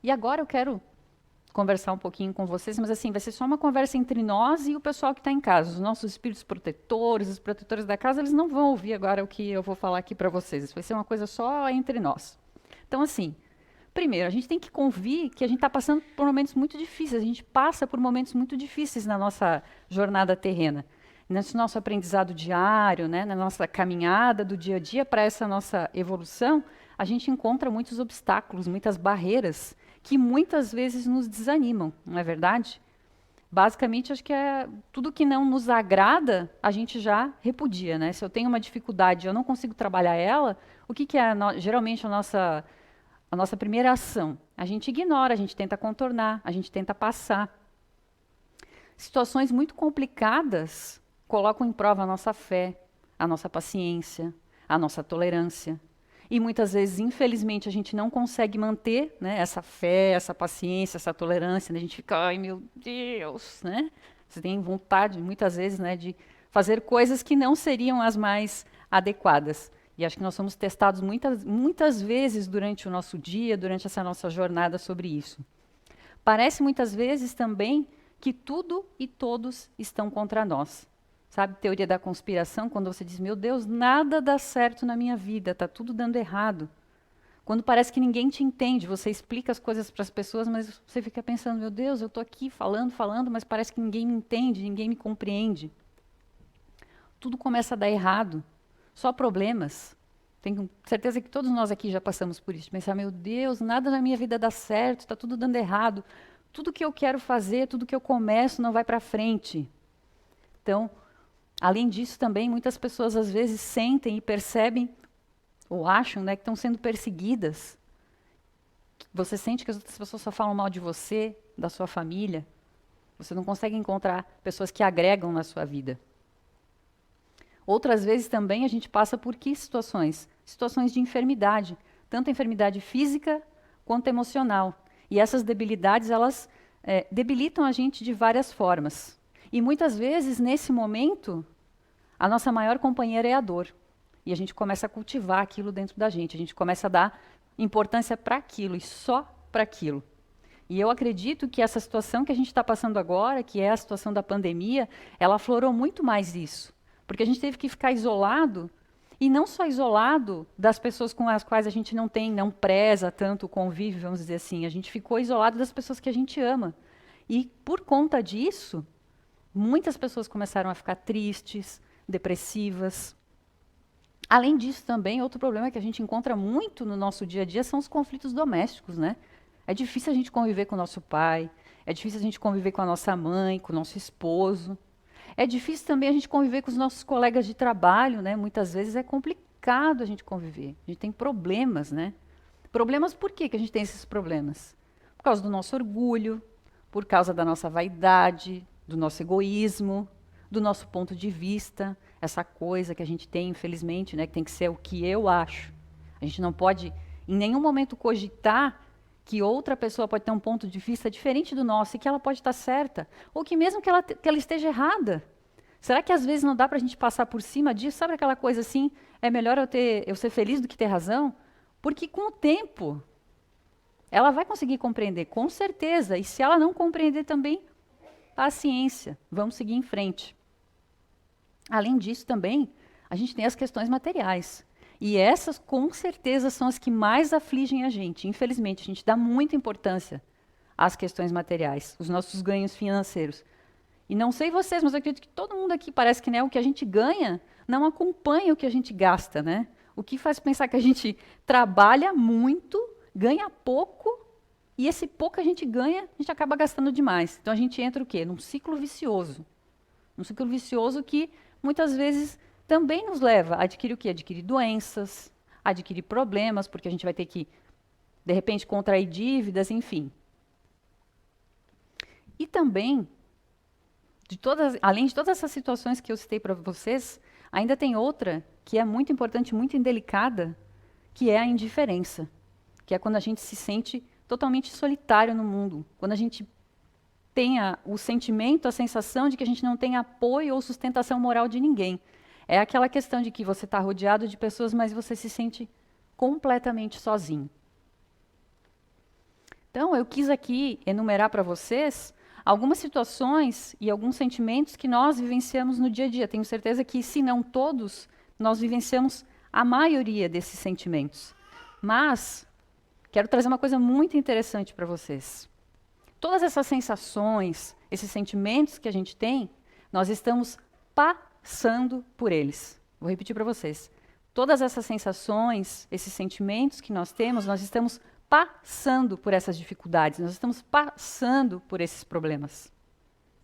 E agora eu quero conversar um pouquinho com vocês, mas assim, vai ser só uma conversa entre nós e o pessoal que está em casa. Os nossos espíritos protetores, os protetores da casa, eles não vão ouvir agora o que eu vou falar aqui para vocês. Isso vai ser uma coisa só entre nós. Então, assim, primeiro, a gente tem que convir que a gente está passando por momentos muito difíceis. A gente passa por momentos muito difíceis na nossa jornada terrena. Nesse nosso aprendizado diário, né, na nossa caminhada do dia a dia para essa nossa evolução, a gente encontra muitos obstáculos, muitas barreiras que muitas vezes nos desanimam, não é verdade? Basicamente, acho que é tudo que não nos agrada, a gente já repudia, né? Se eu tenho uma dificuldade, eu não consigo trabalhar ela, o que, que é geralmente a nossa primeira ação? A gente ignora, a gente tenta contornar, a gente tenta passar. Situações muito complicadas colocam em prova a nossa fé, a nossa paciência, a nossa tolerância. E muitas vezes, infelizmente, a gente não consegue manter, né, essa fé, essa paciência, essa tolerância. Né? A gente fica, ai meu Deus, né? Você tem vontade, muitas vezes, né, de fazer coisas que não seriam as mais adequadas. E acho que nós somos testados muitas vezes durante o nosso dia, durante essa nossa jornada sobre isso. Parece muitas vezes também que tudo e todos estão contra nós. Sabe, teoria da conspiração, quando você diz, meu Deus, nada dá certo na minha vida, está tudo dando errado. Quando parece que ninguém te entende, você explica as coisas para as pessoas, mas você fica pensando, meu Deus, eu estou aqui falando, mas parece que ninguém me entende, ninguém me compreende. Tudo começa a dar errado, só problemas. Tenho certeza que todos nós aqui já passamos por isso. Pensar, meu Deus, nada na minha vida dá certo, está tudo dando errado. Tudo que eu quero fazer, tudo que eu começo não vai para frente. Então, além disso, também muitas pessoas às vezes sentem e percebem, ou acham, né, que estão sendo perseguidas. Você sente que as outras pessoas só falam mal de você, da sua família. Você não consegue encontrar pessoas que agregam na sua vida. Outras vezes também a gente passa por que situações? Situações de enfermidade, tanto a enfermidade física quanto emocional. E essas debilidades, elas debilitam a gente de várias formas. E muitas vezes, nesse momento, a nossa maior companheira é a dor. E a gente começa a cultivar aquilo dentro da gente, a gente começa a dar importância para aquilo e só para aquilo. E eu acredito que essa situação que a gente está passando agora, que é a situação da pandemia, ela aflorou muito mais isso. Porque a gente teve que ficar isolado, e não só isolado das pessoas com as quais a gente não preza tanto o convívio, vamos dizer assim. A gente ficou isolado das pessoas que a gente ama. E por conta disso, muitas pessoas começaram a ficar tristes, depressivas. Além disso, também, outro problema que a gente encontra muito no nosso dia a dia são os conflitos domésticos, né? É difícil a gente conviver com o nosso pai, é difícil a gente conviver com a nossa mãe, com o nosso esposo. É difícil também a gente conviver com os nossos colegas de trabalho, né? Muitas vezes é complicado a gente conviver. A gente tem problemas, né? Problemas por quê que a gente tem esses problemas? Por causa do nosso orgulho, por causa da nossa vaidade, do nosso egoísmo, do nosso ponto de vista, essa coisa que a gente tem, infelizmente, né, que tem que ser o que eu acho. A gente não pode, em nenhum momento, cogitar que outra pessoa pode ter um ponto de vista diferente do nosso e que ela pode estar certa, ou que mesmo que ela esteja errada. Será que às vezes não dá para a gente passar por cima disso? Sabe aquela coisa assim, é melhor eu ser feliz do que ter razão? Porque com o tempo, ela vai conseguir compreender, com certeza. E se ela não compreender também, paciência, vamos seguir em frente. Além disso, também, a gente tem as questões materiais. E essas, com certeza, são as que mais afligem a gente. Infelizmente, a gente dá muita importância às questões materiais, os nossos ganhos financeiros. E não sei vocês, mas eu acredito que todo mundo aqui parece que, né, o que a gente ganha não acompanha o que a gente gasta, né? O que faz pensar que a gente trabalha muito, ganha pouco, e esse pouco que a gente ganha, a gente acaba gastando demais. Então a gente entra o quê? Num ciclo vicioso. Um ciclo vicioso que muitas vezes também nos leva a adquirir o quê? Adquirir doenças, adquirir problemas, porque a gente vai ter que, de repente, contrair dívidas, enfim. E também, além de todas essas situações que eu citei para vocês, ainda tem outra que é muito importante, muito indelicada, que é a indiferença, que é quando a gente se sente totalmente solitário no mundo, quando a gente tem o sentimento, a sensação de que a gente não tem apoio ou sustentação moral de ninguém. É aquela questão de que você está rodeado de pessoas, mas você se sente completamente sozinho. Então, eu quis aqui enumerar para vocês algumas situações e alguns sentimentos que nós vivenciamos no dia a dia. Tenho certeza que, se não todos, nós vivenciamos a maioria desses sentimentos. Mas quero trazer uma coisa muito interessante para vocês. Todas essas sensações, esses sentimentos que a gente tem, nós estamos passando por eles. Vou repetir para vocês. Todas essas sensações, esses sentimentos que nós temos, nós estamos passando por essas dificuldades, nós estamos passando por esses problemas.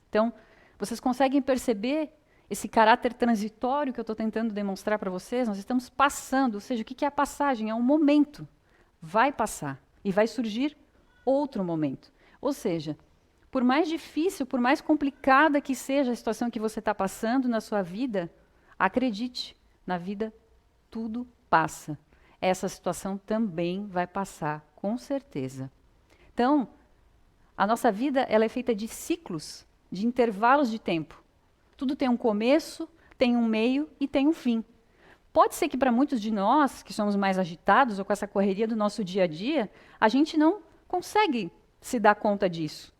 Então, vocês conseguem perceber esse caráter transitório que eu estou tentando demonstrar para vocês? Nós estamos passando, ou seja, o que é a passagem? É um momento. Vai passar e vai surgir outro momento. Ou seja, por mais difícil, por mais complicada que seja a situação que você está passando na sua vida, acredite, na vida tudo passa. Essa situação também vai passar, com certeza. Então, a nossa vida ela é feita de ciclos, de intervalos de tempo. Tudo tem um começo, tem um meio e tem um fim. Pode ser que para muitos de nós, que somos mais agitados ou com essa correria do nosso dia a dia, a gente não consegue se dar conta disso.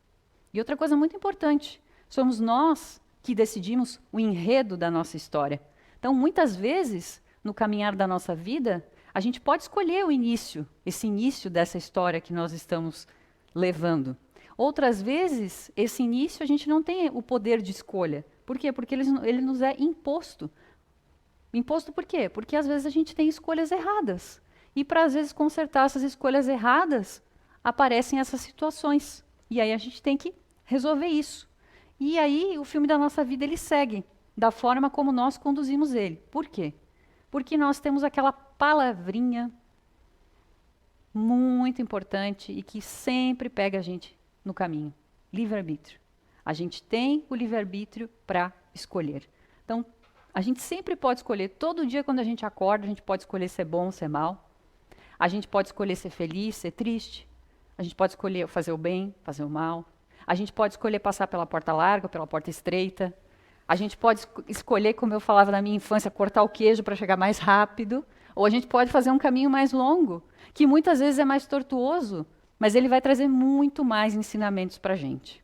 E outra coisa muito importante, somos nós que decidimos o enredo da nossa história. Então, muitas vezes, no caminhar da nossa vida, a gente pode escolher o início, esse início dessa história que nós estamos levando. Outras vezes, esse início a gente não tem o poder de escolha. Por quê? Porque ele nos é imposto. Imposto por quê? Porque às vezes a gente tem escolhas erradas. E para às vezes consertar essas escolhas erradas, aparecem essas situações. E aí a gente tem que resolver isso. E aí o filme da nossa vida ele segue da forma como nós conduzimos ele. Por quê? Porque nós temos aquela palavrinha muito importante e que sempre pega a gente no caminho. Livre-arbítrio. A gente tem o livre-arbítrio para escolher. Então, a gente sempre pode escolher, todo dia quando a gente acorda, a gente pode escolher ser bom, ser mal. A gente pode escolher ser feliz, ser triste. A gente pode escolher fazer o bem, fazer o mal. A gente pode escolher passar pela porta larga, pela porta estreita. A gente pode escolher, como eu falava na minha infância, cortar o queijo para chegar mais rápido. Ou a gente pode fazer um caminho mais longo, que muitas vezes é mais tortuoso, mas ele vai trazer muito mais ensinamentos para a gente.